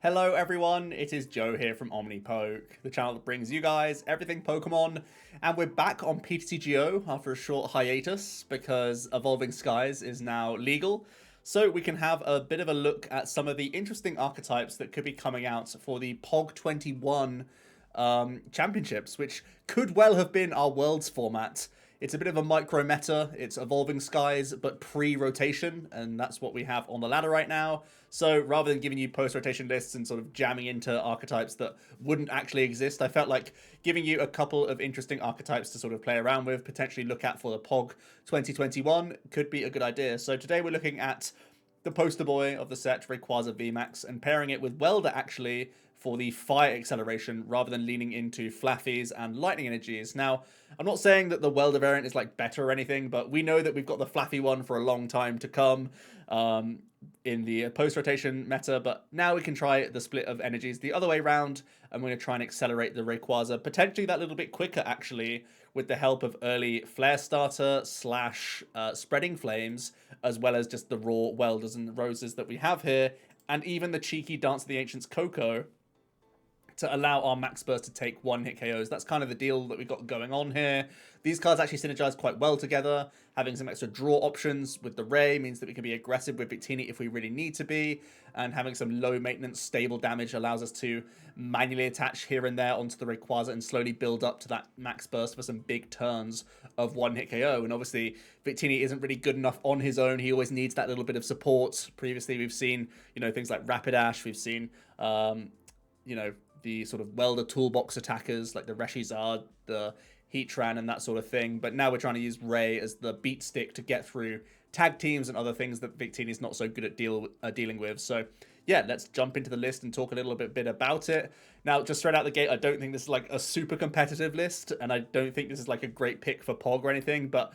Hello everyone, it is Joe here from Omnipoke, the channel that brings you guys everything Pokemon, and we're back on PTGO after a short hiatus because Evolving Skies is now legal, so we can have a bit of a look at some of the interesting archetypes that could be coming out for the POG 21 championships, which could well have been our Worlds format. It's a bit of a micro meta, it's Evolving Skies, but pre-rotation, and that's what we have on the ladder right now. So rather than giving you post-rotation lists and sort of jamming into archetypes that wouldn't actually exist, I felt like giving you a couple of interesting archetypes to sort of play around with, potentially look at for the POG 2021, could be a good idea. So today we're looking at the poster boy of the set, Rayquaza VMAX, and pairing it with Welder actually for the fire acceleration rather than leaning into Flaffies and lightning energies. Now, I'm not saying that the Welder variant is like better or anything, but we know that we've got the Flaffy one for a long time to come in the post-rotation meta, but now we can try the split of energies the other way around. I'm going to try and accelerate the Rayquaza, potentially that little bit quicker actually, with the help of early Flare Starter slash Spreading Flames, as well as just the raw Welders and Roses that we have here, and even the cheeky Dance of the Ancients Coco, to allow our Max Burst to take one-hit KOs. That's kind of the deal that we've got going on here. These cards actually synergize quite well together. Having some extra draw options with the Ray means that we can be aggressive with Victini if we really need to be, and having some low-maintenance, stable damage allows us to manually attach here and there onto the Rayquaza and slowly build up to that Max Burst for some big turns of one-hit KO. And obviously, Victini isn't really good enough on his own. He always needs that little bit of support. Previously, we've seen, things like Rapidash. We've seen, the sort of Welder toolbox attackers like the Reshizard, the Heatran, and that sort of thing. But now we're trying to use Ray as the beat stick to get through tag teams and other things that Victini's not so good at dealing with. So yeah, let's jump into the list and talk a little bit about it. Now, just straight out the gate, I don't think this is like a super competitive list, and I don't think this is like a great pick for POG or anything, but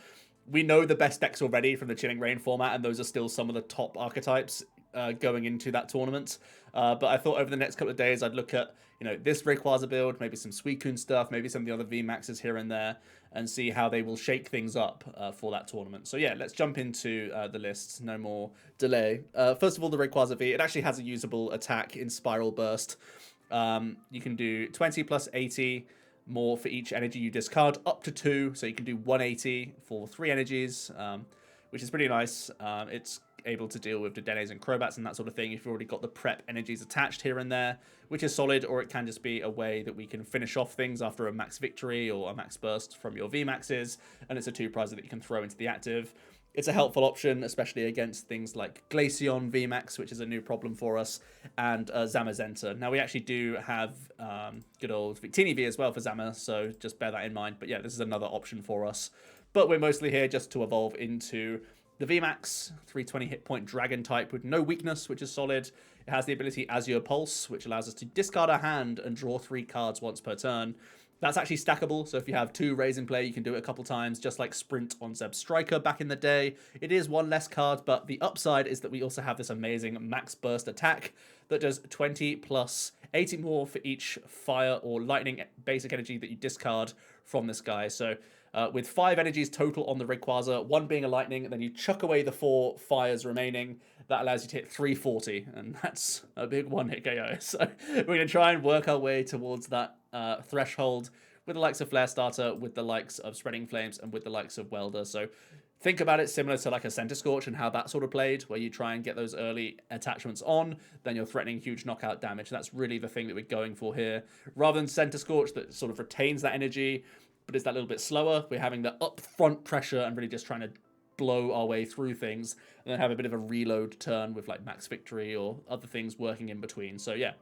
we know the best decks already from the Chilling Reign format, and those are still some of the top archetypes going into that tournament. But I thought over the next couple of days, I'd look at, this Rayquaza build, maybe some Suicune stuff, maybe some of the other VMAXs here and there, and see how they will shake things up for that tournament. So yeah, let's jump into the list. No more delay. First of all, the Rayquaza V, it actually has a usable attack in Spiral Burst. You can do 20 plus 80 more for each energy you discard, up to 2, so you can do 180 for 3 energies, which is pretty nice. It's able to deal with Dedennes and Crobats and that sort of thing if you've already got the prep energies attached here and there, which is solid, or it can just be a way that we can finish off things after a max victory or a max burst from your VMAXs, and it's a 2-prizer that you can throw into the active. It's a helpful option, especially against things like Glaceon VMAX, which is a new problem for us, and Zamazenta. Now, we actually do have good old Victini V as well for Zama, so just bear that in mind. But yeah, this is another option for us. But we're mostly here just to evolve into the VMAX, 320 hit point Dragon type with no weakness, which is solid. It has the ability Azure Pulse, which allows us to discard our hand and draw 3 cards once per turn. That's actually stackable, so if you have 2 Rays in play, you can do it a couple times, just like Sprint on Zeb Striker back in the day. It is 1 less card, but the upside is that we also have this amazing Max Burst attack that does 20 plus 80 more for each fire or lightning basic energy that you discard from this guy. So with 5 energies total on the Rayquaza, 1 being a lightning, and then you chuck away the 4 fires remaining, that allows you to hit 340, and that's a big one-hit KO. So we're going to try and work our way towards that threshold with the likes of Flare Starter, with the likes of Spreading Flames, and with the likes of Welder. So think about it similar to like a Center Scorch and how that sort of played, where you try and get those early attachments on, then you're threatening huge knockout damage. That's really the thing that we're going for here. Rather than Center Scorch that sort of retains that energy, but it's that little bit slower, we're having the upfront pressure and really just trying to blow our way through things, and then have a bit of a reload turn with like Max Victory or other things working in between. So yeah,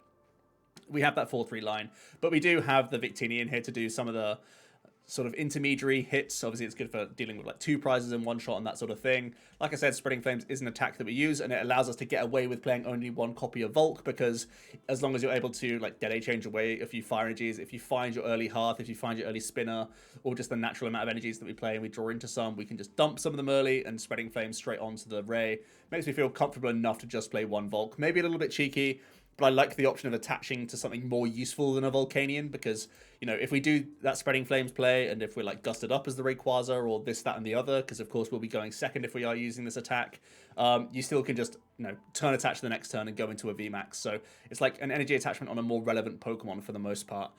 we have that 4-3 line, but we do have the Victini in here to do some of the sort of intermediary hits. Obviously, it's good for dealing with like 2 prizes in one shot and that sort of thing. Like I said, Spreading Flames is an attack that we use, and it allows us to get away with playing only 1 copy of Volk, because as long as you're able to like DAA change away a few fire energies, if you find your early Hearth, if you find your early Spinner, or just the natural amount of energies that we play and we draw into some, we can just dump some of them early and Spreading Flames straight onto the Ray. Makes me feel comfortable enough to just play 1 Volk. Maybe a little bit cheeky, but I like the option of attaching to something more useful than a Volcanion, because, you know, if we do that Spreading Flames play, and if we're like gusted up as the Rayquaza or this, that, and the other, because of course we'll be going second if we are using this attack, you still can just, you know, turn attach the next turn and go into a VMAX. So it's like an energy attachment on a more relevant Pokemon for the most part.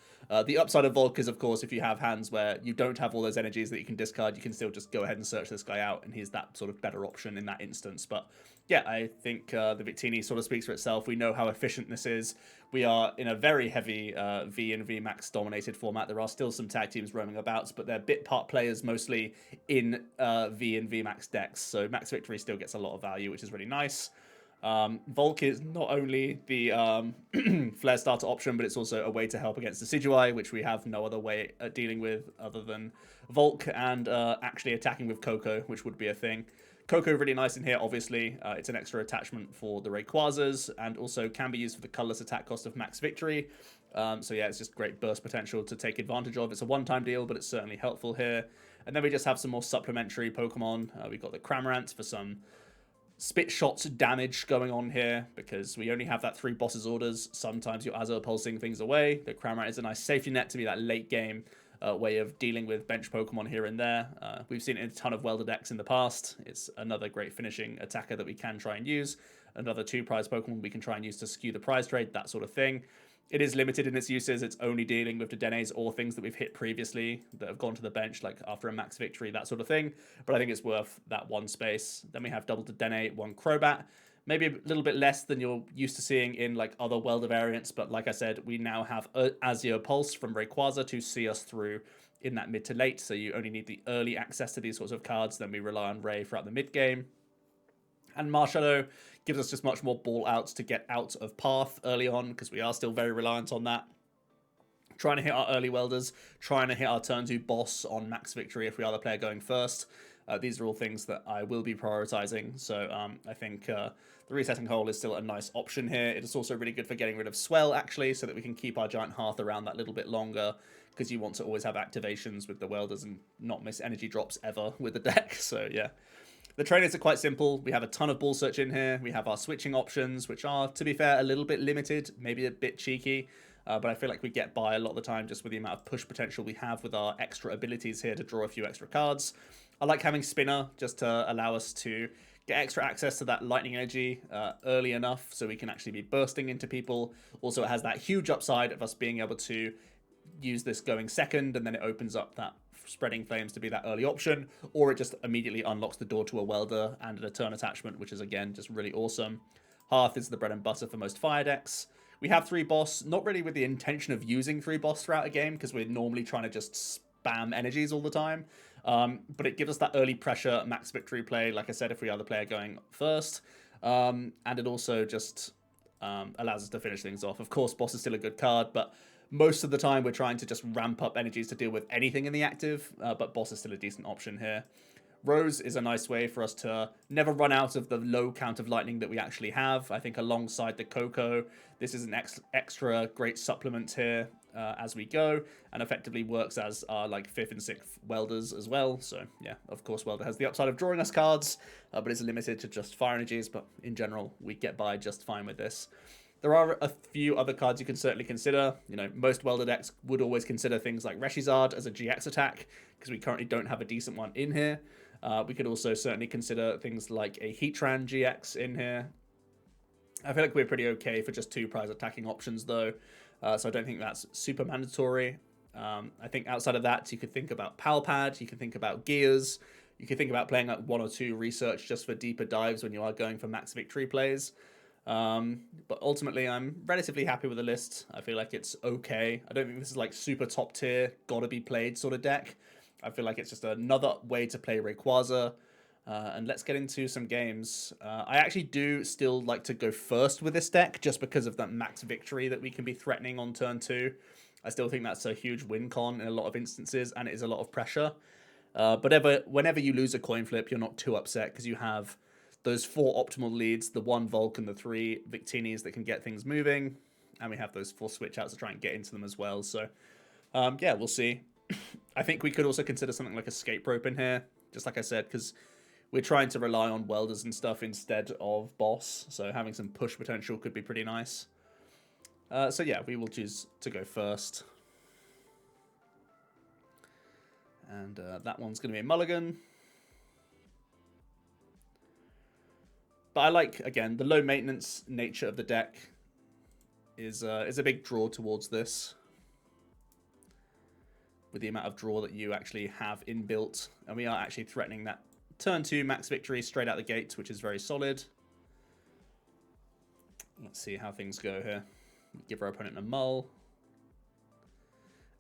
The upside of Volk is, of course, if you have hands where you don't have all those energies that you can discard, you can still just go ahead and search this guy out, and he's that sort of better option in that instance. But yeah, I think the Victini sort of speaks for itself. We know how efficient this is. We are in a very heavy V and VMAX dominated format. There are still some tag teams roaming about, but they're bit part players mostly in V and VMAX decks. So Max Victory still gets a lot of value, which is really nice. Volk is not only the Flare Starter option, but it's also a way to help against Decidueye, which we have no other way at dealing with other than Volk and actually attacking with Koko, which would be a thing. Koko really nice in here, obviously. It's an extra attachment for the Rayquazas and also can be used for the colorless attack cost of Max Victory. So yeah, it's just great burst potential to take advantage of. It's a one-time deal, but it's certainly helpful here. And then we just have some more supplementary Pokemon. We've got the Cramorant for some spit shots damage going on here because we only have that 3 bosses orders. Sometimes you're Azure pulsing things away. The Cramorant is a nice safety net to be that late game way of dealing with bench Pokemon here and there. We've seen it in a ton of Welder decks in the past. It's another great finishing attacker that we can try and use. Another 2 prize Pokemon we can try and use to skew the prize trade, that sort of thing. It is limited in its uses. It's only dealing with Dedennes or things that we've hit previously that have gone to the bench, like after a Max Victory, that sort of thing. But I think it's worth that 1 space. Then we have double Dedenne, 1 Crobat. Maybe a little bit less than you're used to seeing in like other Welder variants, but like I said, we now have Azure Pulse from Rayquaza to see us through in that mid to late, so you only need the early access to these sorts of cards, then we rely on Ray throughout the mid game. And Marshadow gives us just much more ball outs to get out of path early on, because we are still very reliant on that. Trying to hit our early Welders, trying to hit our turn 2 boss on Max Victory if we are the player going first. These are all things that I will be prioritizing, so I think the Resetting Hole is still a nice option here. It is also really good for getting rid of Swell, actually, so that we can keep our Giant Hearth around that little bit longer, because you want to always have activations with the Welders and not miss energy drops ever with the deck, so yeah. The trainers are quite simple. We have a ton of ball search in here. We have our switching options, which are, to be fair, a little bit limited, maybe a bit cheeky, but I feel like we get by a lot of the time just with the amount of push potential we have with our extra abilities here to draw a few extra cards. I like having Spinner just to allow us to get extra access to that lightning energy early enough so we can actually be bursting into people. Also, it has that huge upside of us being able to use this going second, and then it opens up that Spreading Flames to be that early option, or it just immediately unlocks the door to a Welder and an turn attachment, which is, again, just really awesome. Hearth is the bread and butter for most fire decks. We have 3 boss, not really with the intention of using 3 boss throughout a game, because we're normally trying to just spam energies all the time. But it gives us that early pressure Max Victory play, like I said, if we are the player going first. And it also just allows us to finish things off. Of course, boss is still a good card, but most of the time we're trying to just ramp up energies to deal with anything in the active, but boss is still a decent option here. Rose is a nice way for us to never run out of the low count of lightning that we actually have. I think alongside the Koko, this is an extra great supplement here as we go, and effectively works as our like 5th and 6th Welders as well. So yeah, of course Welder has the upside of drawing us cards, but it's limited to just fire energies, but in general we get by just fine with this. There are a few other cards you can certainly consider. You know, most Welder decks would always consider things like Rayquaza as a GX attack, because we currently don't have a decent one in here. We could also certainly consider things like a Heatran GX in here. I feel like we're pretty okay for just 2 prize attacking options, though, so I don't think that's super mandatory. I think outside of that, you could think about Palpad, you could think about Gears, you could think about playing like 1 or 2 research just for deeper dives when you are going for Max Victory plays. But ultimately, I'm relatively happy with the list. I feel like it's okay. I don't think this is like super top tier, gotta be played sort of deck. I feel like it's just another way to play Rayquaza. And let's get into some games. I actually do still like to go first with this deck, just because of that Max Victory that we can be threatening on turn 2. I still think that's a huge win con in a lot of instances, and it is a lot of pressure. But whenever you lose a coin flip, you're not too upset, because you have those 4 optimal leads, the 1 Volk and the 3 Victinis that can get things moving. And we have those 4 switch outs to try and get into them as well. So, yeah, we'll see. I think we could also consider something like Escape Rope in here, just like I said, because we're trying to rely on Welders and stuff instead of boss. So having some push potential could be pretty nice. So yeah, we will choose to go first. And that one's going to be a mulligan. But I like, again, the low maintenance nature of the deck is a big draw towards this. With the amount of draw that you actually have inbuilt. And we are actually threatening that turn 2 max victory straight out the gate, which is very solid. Let's see how things go here. Give our opponent a mull.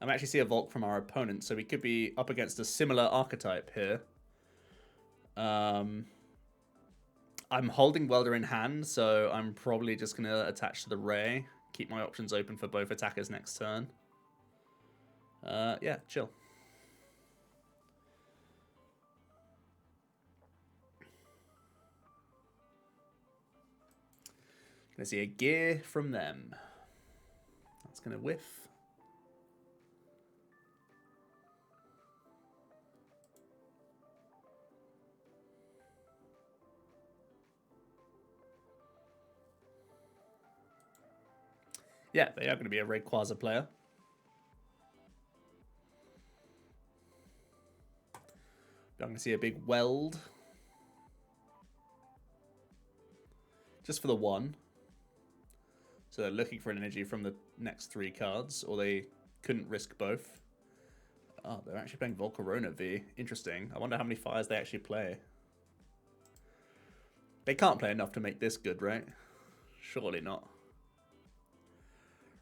I actually see a Volk from our opponent, so we could be up against a similar archetype here. I'm holding Welder in hand, so I'm probably just going to attach to the Ray. Keep my options open for both attackers next turn. Yeah, chill. Gonna see a gear from them. That's gonna whiff. Yeah, they are gonna be a Rayquaza player. I'm gonna see a big Weld. Just for the one. So they're looking for an energy from the next 3 cards, or they couldn't risk both. Oh, they're actually playing Volcanion V. Interesting. I wonder how many fires they actually play. They can't play enough to make this good, right? Surely not.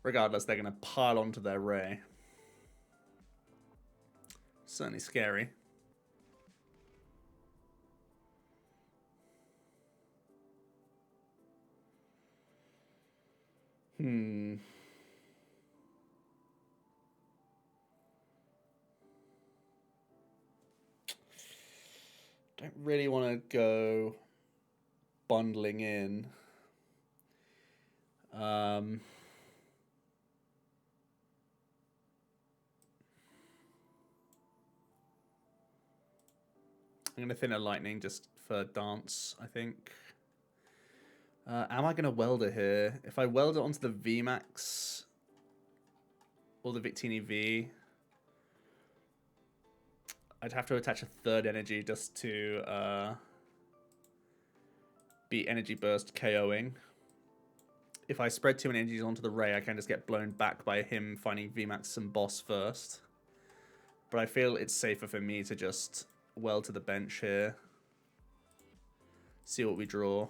Regardless, they're going to pile onto their Ray. Certainly scary. Don't really want to go bundling in. I'm going to thin a lightning just for dance, I think. Am I going to welder here? If I weld it onto the VMAX or the Victini V, I'd have to attach a 3rd energy just to be energy burst KOing. If I spread 2 energies onto the Ray, I can just get blown back by him finding VMAX some boss first. But I feel it's safer for me to just weld to the bench here. See what we draw.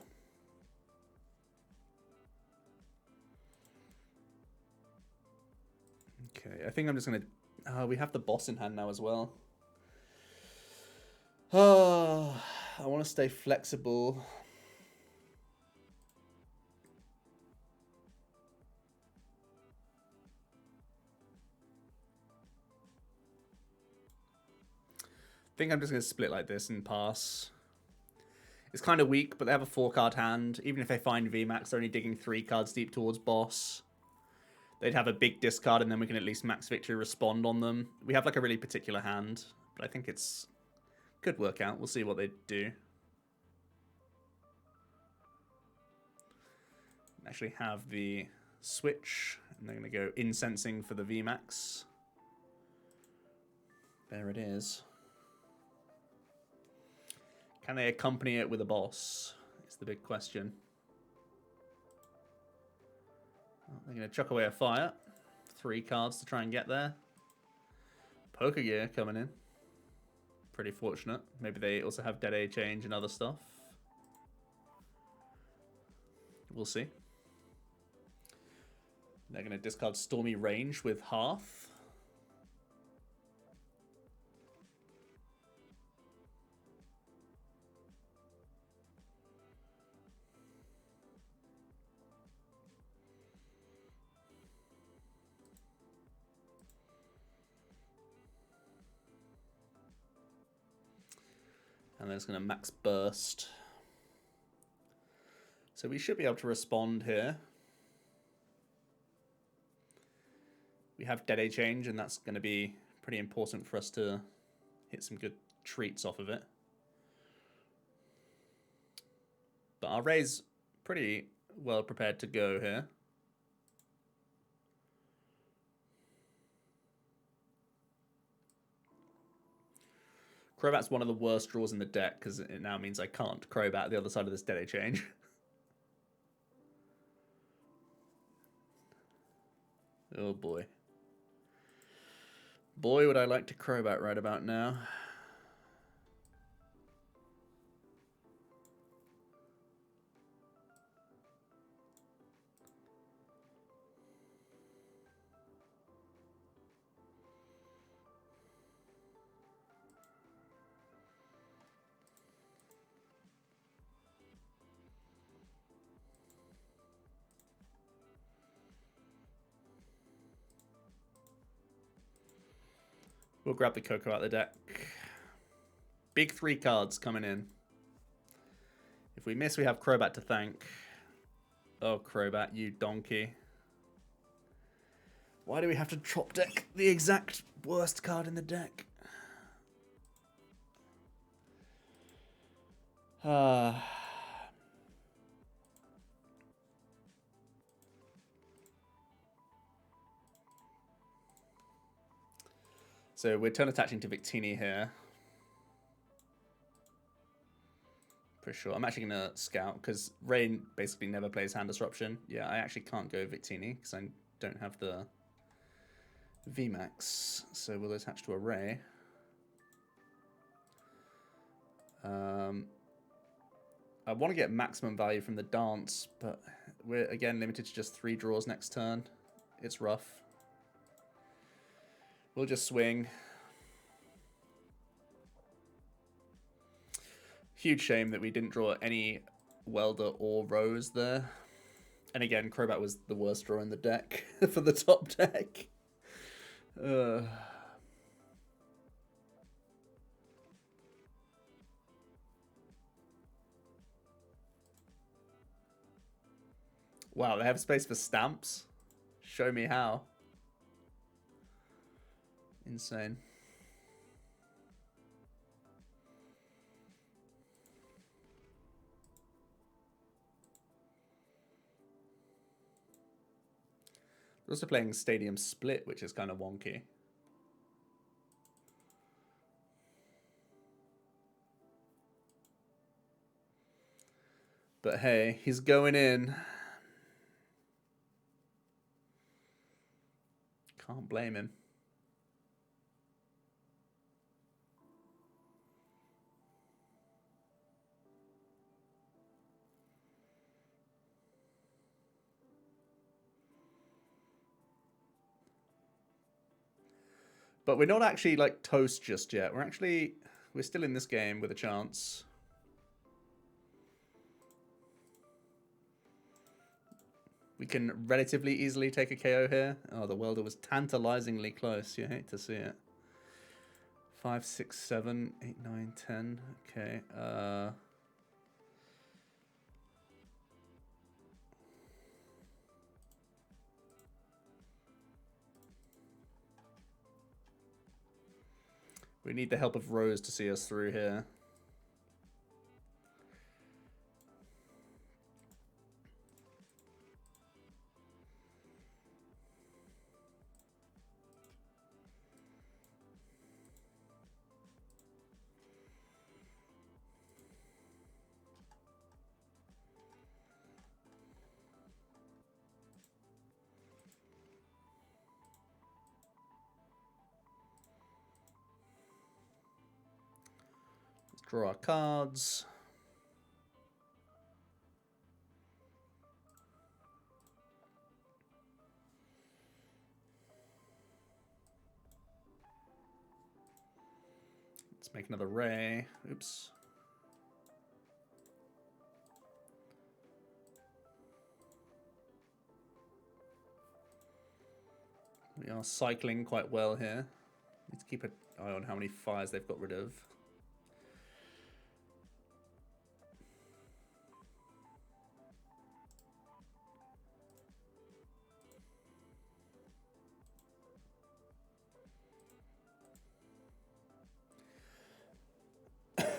Okay, I think I'm just going to... we have the boss in hand now as well. Oh, I want to stay flexible. I think I'm just going to split like this and pass. It's kind of weak, but they have a 4-card hand. Even if they find VMAX, they're only digging 3 cards deep towards boss. They'd have a big discard, and then we can at least max victory respond on them. We have like a really particular hand, but I think it's could work out. We'll see what they do. Actually have the switch, and they're going to go incensing for the VMAX. There it is. Can they accompany it with a boss? It's the big question. Well, they're going to chuck away a fire. 3 cards to try and get there. Pokegear coming in. Pretty fortunate. Maybe they also have Dedenne change and other stuff. We'll see. They're going to discard Stormy Range with Hearth. And then it's going to max burst. So we should be able to respond here. We have Dedenne change, and that's going to be pretty important for us to hit some good treats off of it. But our Ray's pretty well prepared to go here. Crobat's one of the worst draws in the deck because it now means I can't Crobat the other side of this DAA change. Oh boy. Boy, would I like to Crobat right about now. We'll grab the Koko out of the deck. Big 3 cards coming in. If we miss, we have Crobat to thank. Oh, Crobat, you donkey. Why do we have to top deck the exact worst card in the deck? So we're turn attaching to Victini here. Pretty sure. I'm actually going to scout because Ray basically never plays hand disruption. Yeah, I actually can't go Victini because I don't have the VMAX. So we'll attach to a Ray. I want to get maximum value from the dance, but we're again limited to just 3 draws next turn. It's rough. We'll just swing. Huge shame that we didn't draw any Welder or Rose there. And again, Crobat was the worst draw in the deck for the top deck. Wow, they have space for stamps? Show me how. Insane. We're also playing Stadium Split, which is kind of wonky. But hey, he's going in. Can't blame him. But we're not actually like toast just yet. We're still in this game with a chance. We can relatively easily take a KO here. Oh, the Welder was tantalizingly close. You hate to see it. 5, 6, 7, 8, 9, 10. Okay. We need the help of Rose to see us through here. Draw our cards. Let's make another Ray. Oops. We are cycling quite well here. Need to keep an eye on how many fires they've got rid of.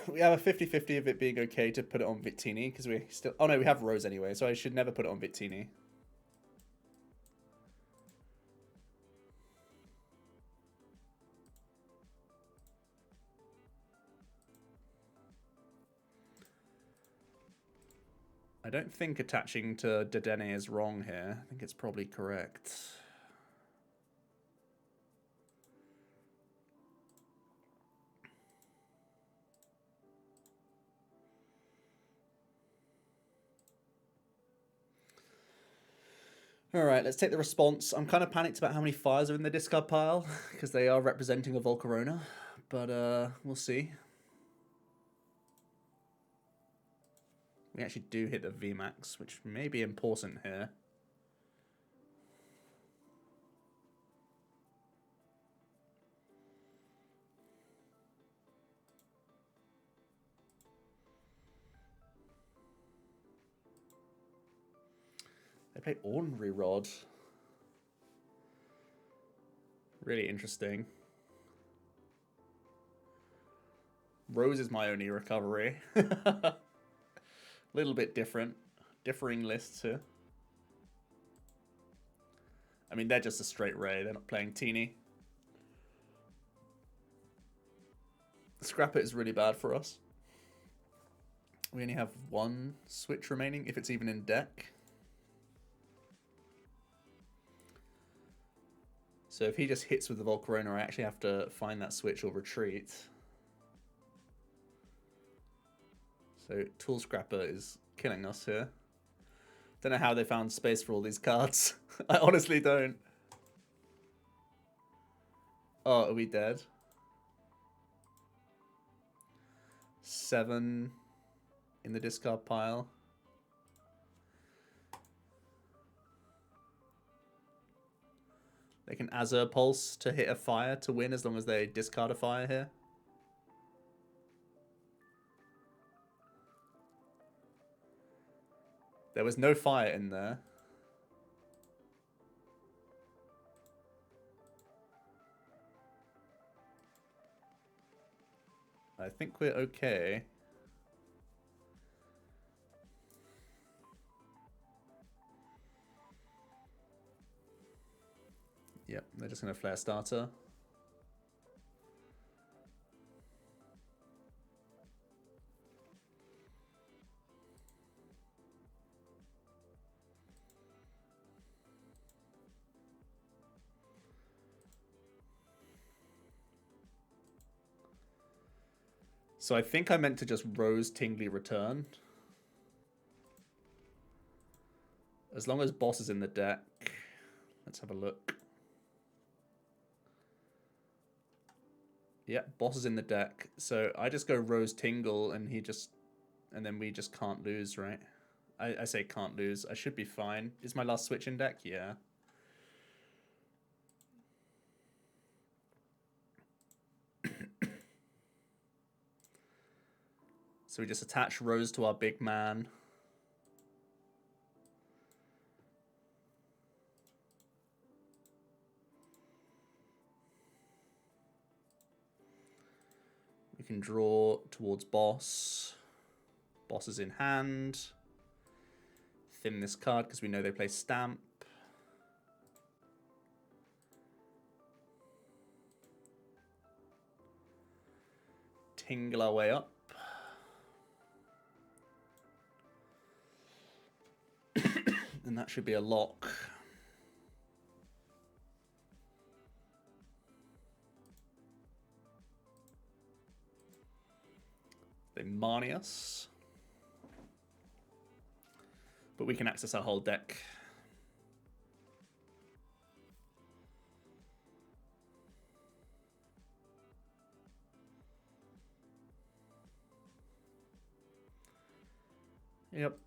We have a 50-50 of it being okay to put it on Victini because we still... Oh no, we have Rose anyway, so I should never put it on Victini. I don't think attaching to Dedenne is wrong here. I think it's probably correct. Alright, let's take the response. I'm kind of panicked about how many fires are in the discard pile, because they are representing a Volcarona, but we'll see. We actually do hit the VMAX, which may be important here. They play Ordinary Rod. Really interesting. Rose is my only recovery. Little bit different. Differing lists here. I mean, they're just a straight Ray. They're not playing Teeny. Scrapper is really bad for us. We only have one switch remaining, if it's even in deck. So if he just hits with the Volcarona, I actually have to find that switch or retreat. So Tool Scrapper is killing us here. Don't know how they found space for all these cards. I honestly don't. Oh, are we dead? 7 in the discard pile. They can Azure Pulse to hit a fire to win as long as they discard a fire here. There was no fire in there. I think we're okay. Yep, they're just going to flare starter. So I think I meant to just Rose Tingly Return. As long as Boss is in the deck. Let's have a look. Yeah, Boss is in the deck. So I just go Rose Tingle and he just... And then we just can't lose, right? I say can't lose. I should be fine. Is my last switch in deck? Yeah. So we just attach Rose to our big man. We can draw towards Boss. Boss is in hand. Thin this card because we know they play Stamp. Tingle our way up. And that should be a lock. They Marnie us. But we can access our whole deck. Yep.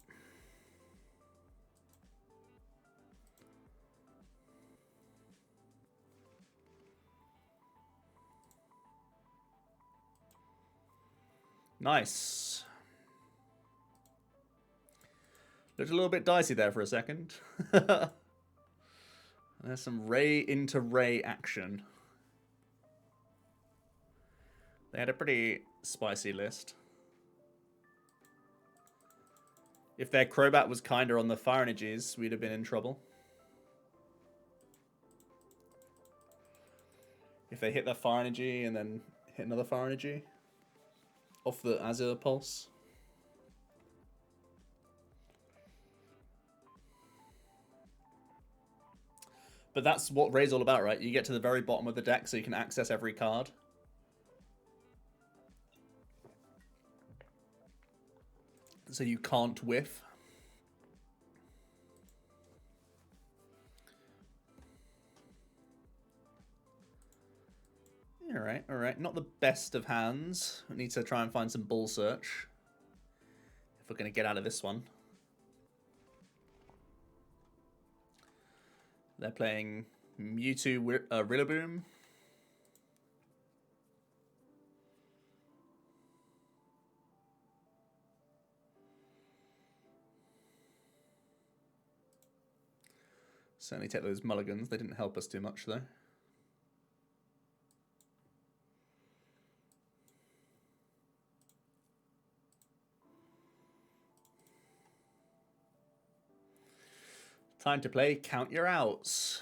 Nice. Looked a little bit dicey there for a second. There's some Ray into Ray action. They had a pretty spicy list. If their Crobat was kinder on the fire energies, we'd have been in trouble. If they hit their fire energy and then hit another fire energy off the Azure Pulse. But that's what Ray's all about, right? You get to the very bottom of the deck so you can access every card. So you can't whiff. Alright, alright. Not the best of hands. We need to try and find some ball search. If we're going to get out of this one. They're playing Mewtwo Rillaboom. Certainly take those mulligans. They didn't help us too much, though. Time to play Count Your Outs.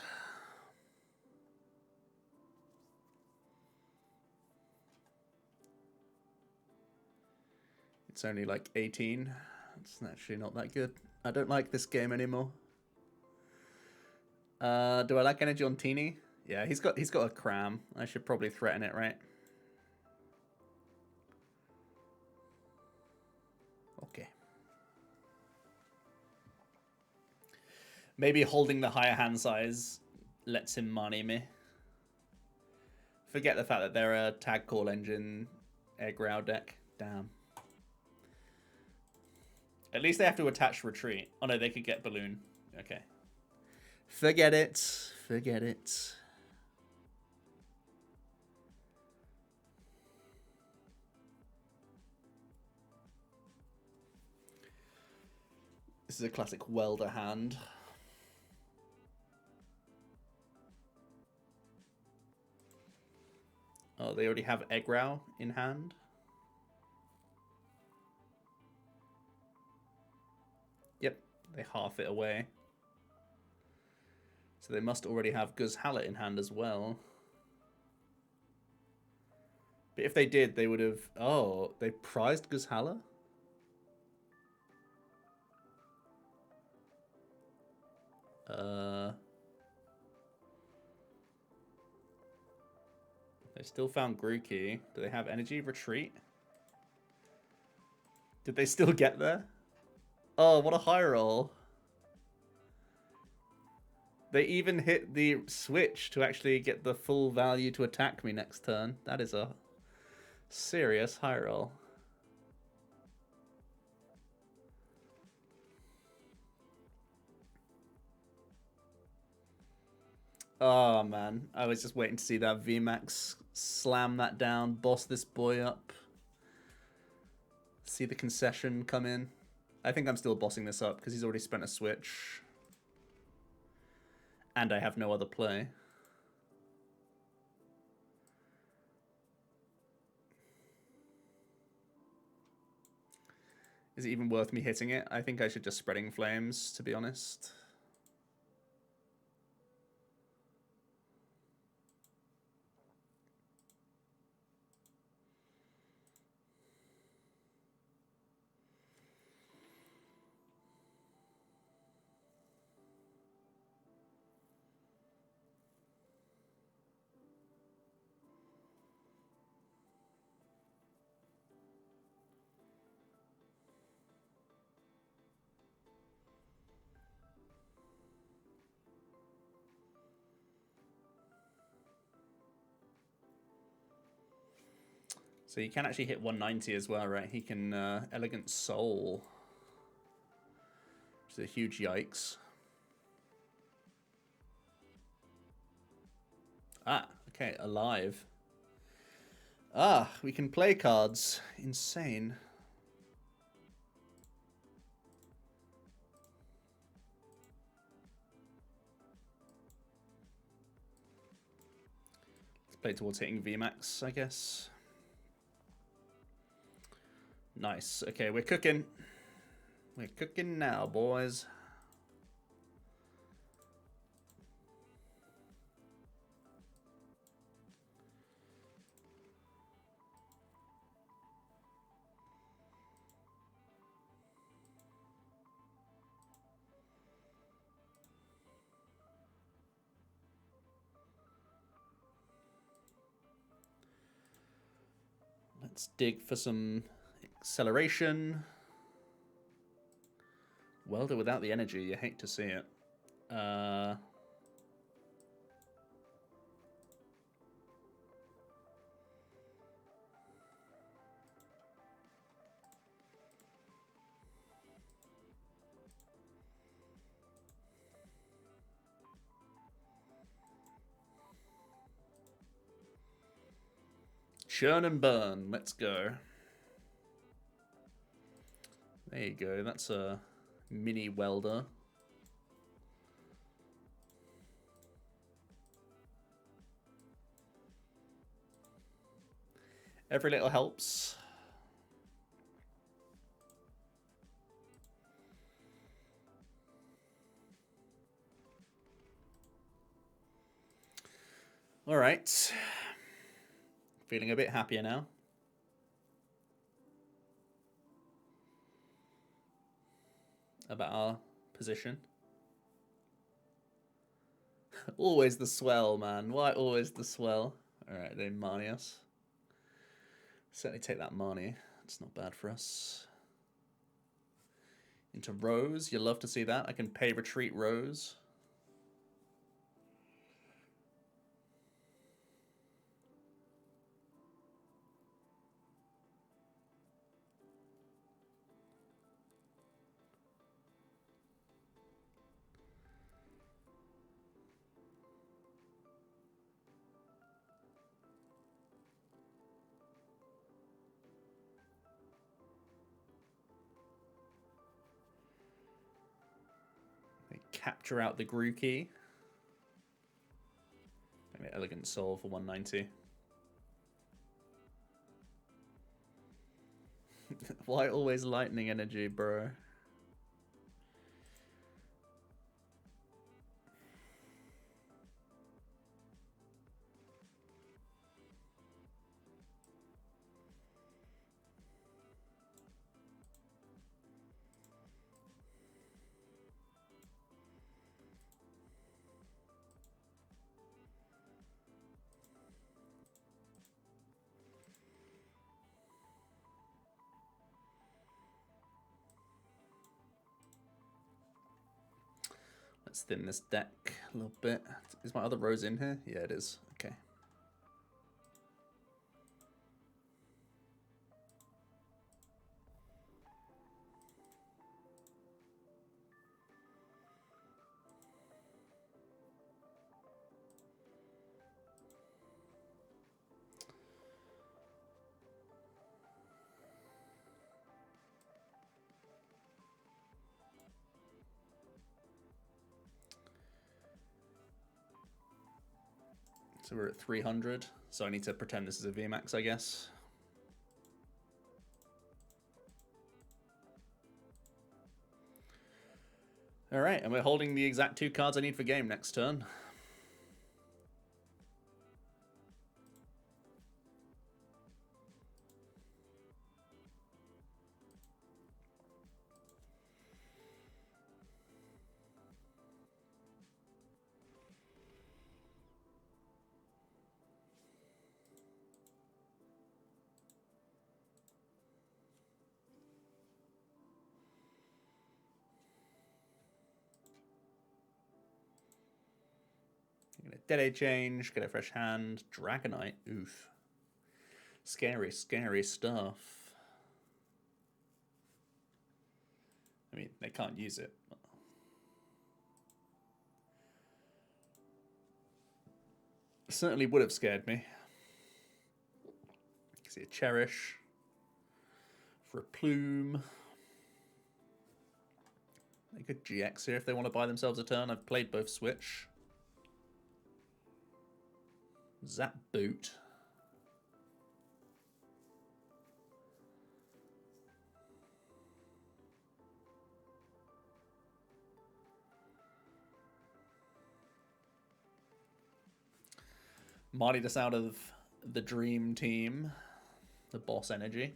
It's only like 18. It's actually not that good. I don't like this game anymore. Do I like Energy on Teeny? Yeah, he's got a cram. I should probably threaten it, right? Okay. Maybe holding the higher hand size lets him money me. Forget the fact that they're a tag call engine aggro deck. Damn. At least they have to attach retreat. Oh no, they could get balloon. Okay. Forget it. Forget it. This is a classic Welder hand. Oh, they already have Eggrow in hand. Yep, they half it away. So they must already have Guzhala in hand as well. But if they did, they would have... Oh, they prized Guzhala? They still found Grookey. Do they have Energy Retreat? Did they still get there? Oh, what a high roll. They even hit the switch to actually get the full value to attack me next turn. That is a serious high roll. Oh, man. I was just waiting to see that VMAX slam that down, boss this boy up. See the concession come in. I think I'm still bossing this up because he's already spent a switch. And I have no other play. Is it even worth me hitting it? I think I should just Spreading Flames, to be honest. So he can actually hit 190 as well, right? He can Elegant Soul. Which is a huge yikes. Ah, okay, alive. Ah, we can play cards. Insane. Let's play towards hitting VMAX, I guess. Nice. Okay, we're cooking. We're cooking now, boys. Let's dig for some acceleration. Welder without the energy, you hate to see it. Churn and burn. Let's go. There you go. That's a mini welder. Every little helps. All right. Feeling a bit happier now. About our position. Always the swell, man. Why always the swell? Alright, they Marnie us. Certainly take that Marnie. It's not bad for us. Into Rose. You'll love to see that. I can pay retreat Rose. Capture out the Grookey. Maybe Elegant Soul for 190. Why always lightning energy, bro? Let's thin this deck a little bit. Is my other Rose in here? Yeah, it is. Okay. So we're at 300, so I need to pretend this is a VMAX, I guess. All right, and we're holding the exact 2 cards I need for game next turn. Dedenne change, get a fresh hand, Dragonite, oof. Scary, scary stuff. I mean, they can't use it. Certainly would have scared me. See a Cherish for a Plume. They could GX here if they want to buy themselves a turn. I've played both Switch. Zap Boot. Marnied us out of the Dream Team, the Boss Energy.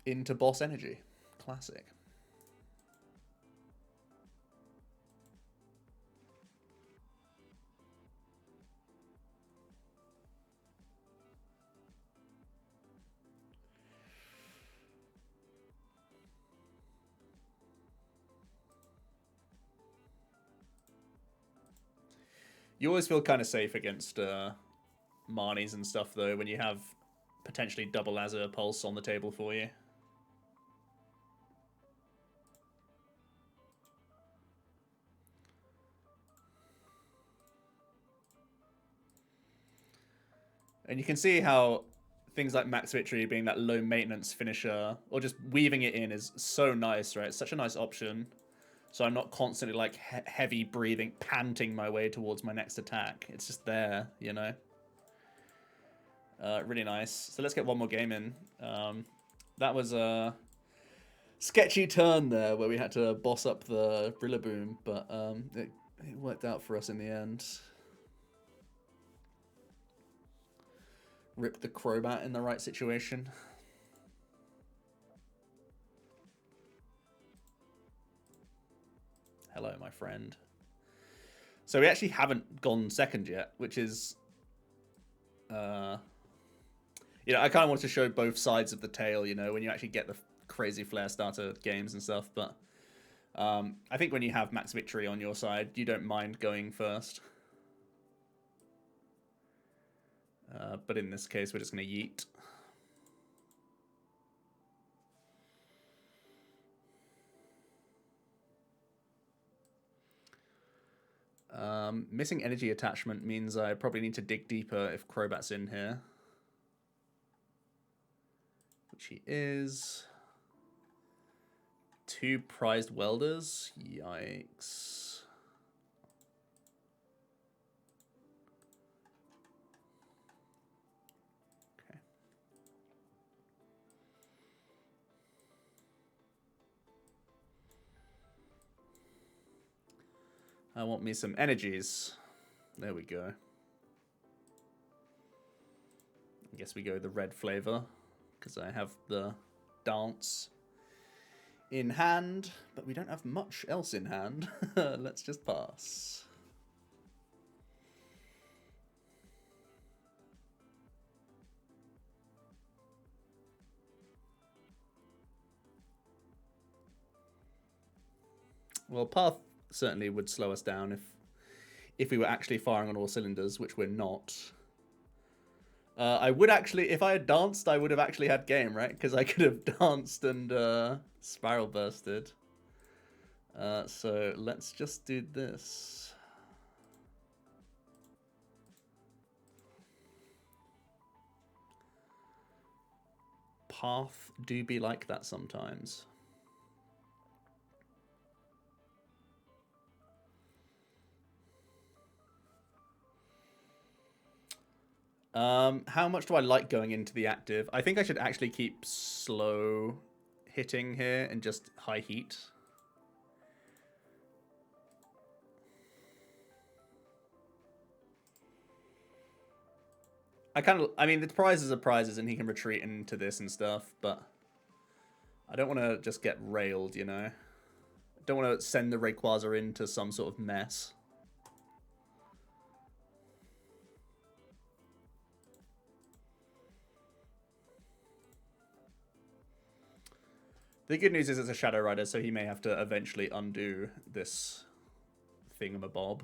Into Boss Energy. Classic. You always feel kind of safe against Marnies and stuff, though, when you have potentially double Azure Pulse on the table for you. And you can see how things like Max Victory being that low maintenance finisher, or just weaving it in, is so nice, right? It's such a nice option. So I'm not constantly like heavy breathing, panting my way towards my next attack. It's just there, you know? Really nice. So let's get one more game in. That was a sketchy turn there where we had to boss up the Rillaboom, but it worked out for us in the end. Rip the Crobat in the right situation. Hello, my friend. So we actually haven't gone second yet, which is... you know, I kind of want to show both sides of the tale, you know, when you actually get the crazy Flare Starter games and stuff, but I think when you have Max Victory on your side, you don't mind going first. But in this case, we're just going to yeet. Missing energy attachment means I probably need to dig deeper if Crobat's in here. Which he is. 2 prized welders. Yikes. I want me some energies. There we go. I guess we go the red flavor, because I have the dance in hand, but we don't have much else in hand. Let's just pass. Well, path certainly would slow us down if we were actually firing on all cylinders, which we're not. I would actually, if I had danced, I would have actually had game, right? Because I could have danced and spiral bursted. So let's just do this. Path do be like that sometimes. How much do I like going into the active? I think I should actually keep slow hitting here and just high heat. I mean, the prizes are prizes and he can retreat into this and stuff, but I don't want to just get railed, you know? I don't want to send the Rayquaza into some sort of mess. The good news is it's a Shadow Rider, so he may have to eventually undo this thingamabob.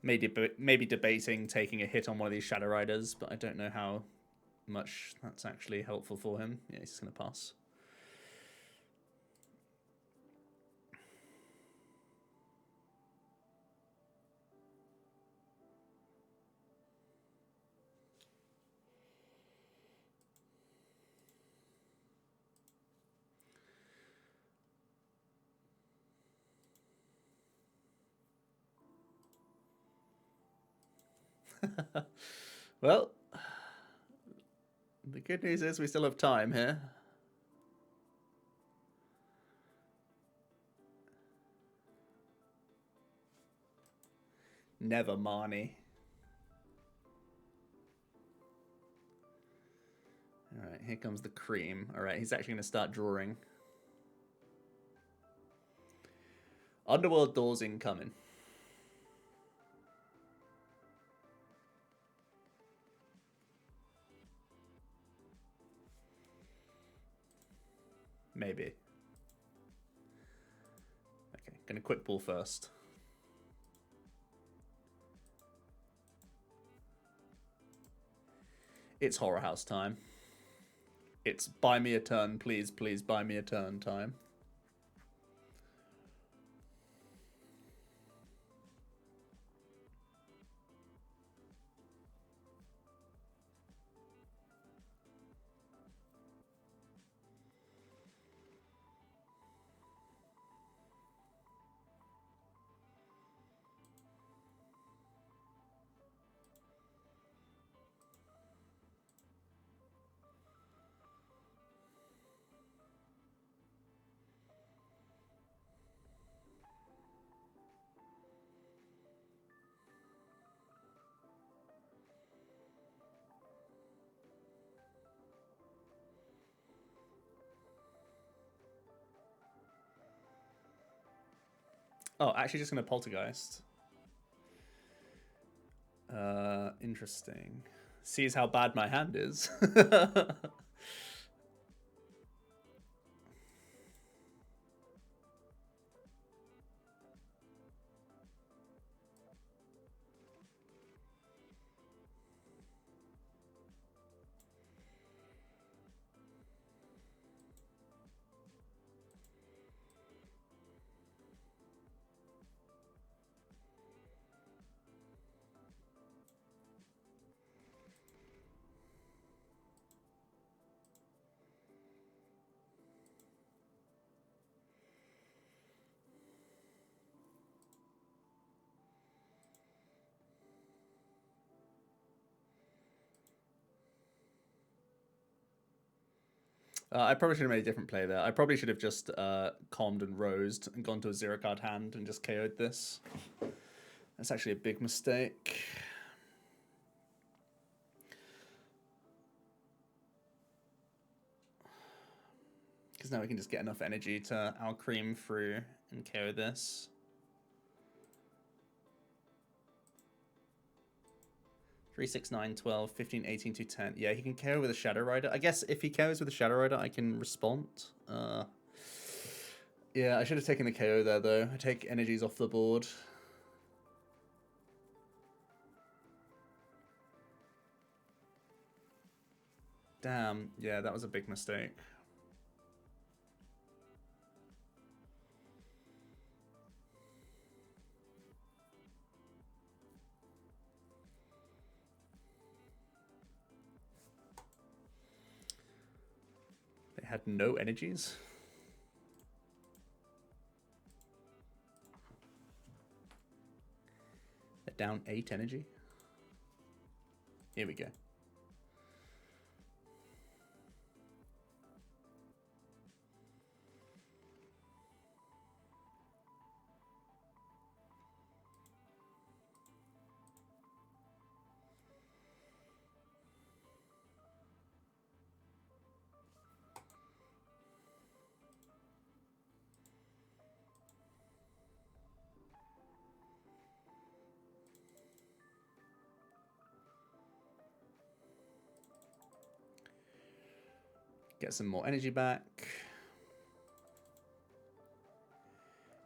Maybe debating taking a hit on one of these Shadow Riders, but I don't know how much that's actually helpful for him. Yeah, he's just going to pass. Well, the good news is we still have time here. Never, Marnie. Alright, here comes the cream. Alright, he's actually going to start drawing. Underworld doors incoming. Maybe. Okay, gonna quick ball first. It's Horror House time. It's buy me a turn, please, please buy me a turn time. Oh, actually just going to Poltergeist. Interesting. Sees how bad my hand is. I probably should have made a different play there. I probably should have just calmed and rosed and gone to a 0-card hand and just KO'd this. That's actually a big mistake. Because now we can just get enough energy to Alcream through and KO this. 3, 6, 9, 12, 15, 18 to 10. Yeah, he can KO with a Shadow Rider. I guess if he KOs with a Shadow Rider, I can respond. Yeah, I should have taken the KO there, though. I take energies off the board. Damn. Yeah, that was a big mistake. They had no energies. They're down 8 energy. Here we go. Get some more energy back.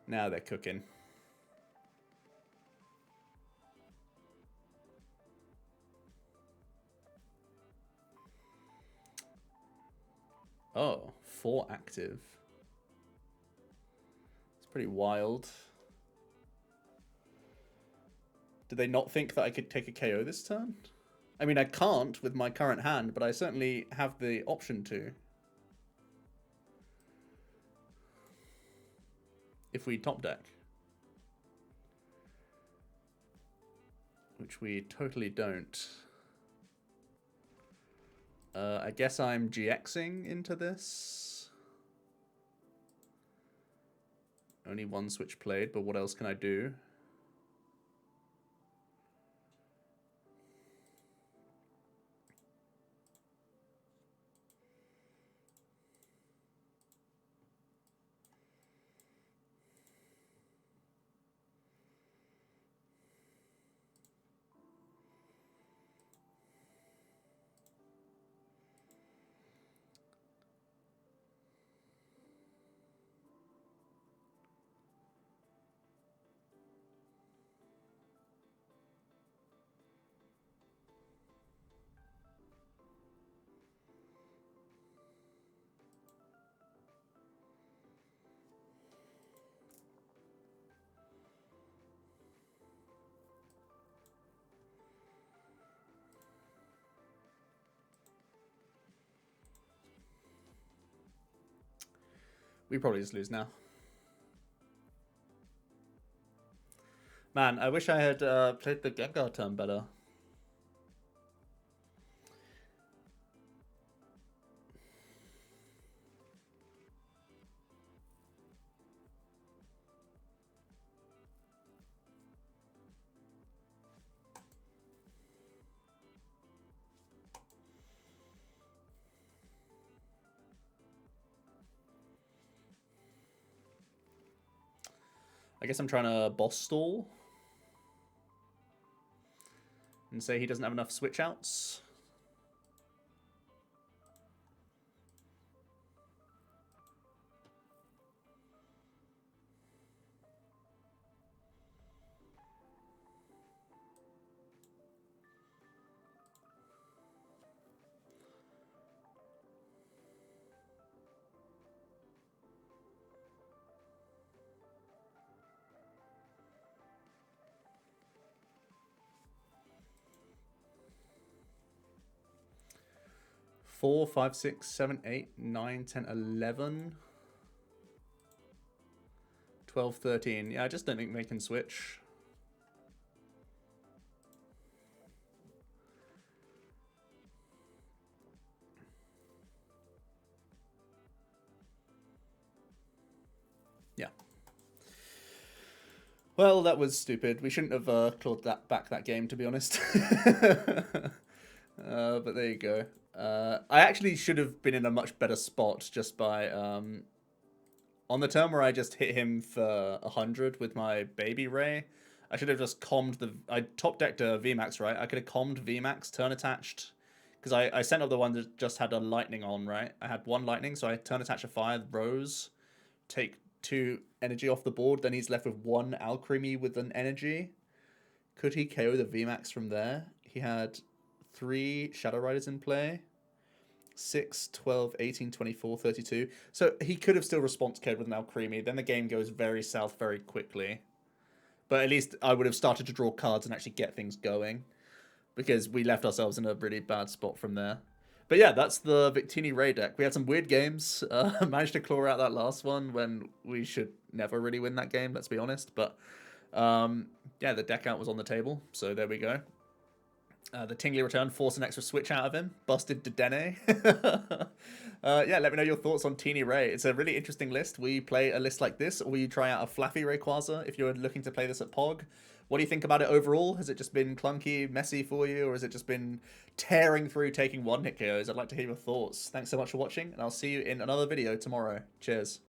Now they're cooking. Oh, 4 active. It's pretty wild. Did they not think that I could take a KO this turn? I mean, I can't with my current hand, but I certainly have the option to. If we top deck. Which we totally don't. I guess I'm GXing into this. Only 1 switch played, but what else can I do? We probably just lose now. Man, I wish I had played the Gengar turn better. I guess I'm trying to boss stall and say he doesn't have enough switch outs. Four, 5, 6, 7, 8, 9, 10, 11, 12, 13. Yeah, I just don't think they can switch. Yeah. Well, that was stupid. We shouldn't have clawed that game, to be honest. But there you go. I actually should have been in a much better spot just by on the turn where I just hit him for 100 with my baby Ray. I should have just commed the. I top decked a VMAX, right? I could have commed VMAX turn attached because I sent up the one that just had a lightning on, right? I had one lightning, so I turn attach a fire Rose, take 2 energy off the board. Then he's left with 1 Alcremie with an energy. Could he KO the VMAX from there? He had 3 Shadow Riders in play. 6, 12, 18, 24, 32. So he could have still response KO'd with an Alcremie. Then the game goes very south very quickly. But at least I would have started to draw cards and actually get things going. Because we left ourselves in a really bad spot from there. But yeah, that's the Victini Ray deck. We had some weird games. Managed to claw out that last one when we should never really win that game, let's be honest. But yeah, the deck out was on the table. So there we go. The Tingly return forced an extra switch out of him. Busted Dedenne. Yeah, let me know your thoughts on Teeny Ray. It's a really interesting list. Will you play a list like this, or will you try out a Flaffy Rayquaza if you're looking to play this at POG? What do you think about it overall? Has it just been clunky, messy for you, or has it just been tearing through, taking one-hit KOs? I'd like to hear your thoughts. Thanks so much for watching, and I'll see you in another video tomorrow. Cheers.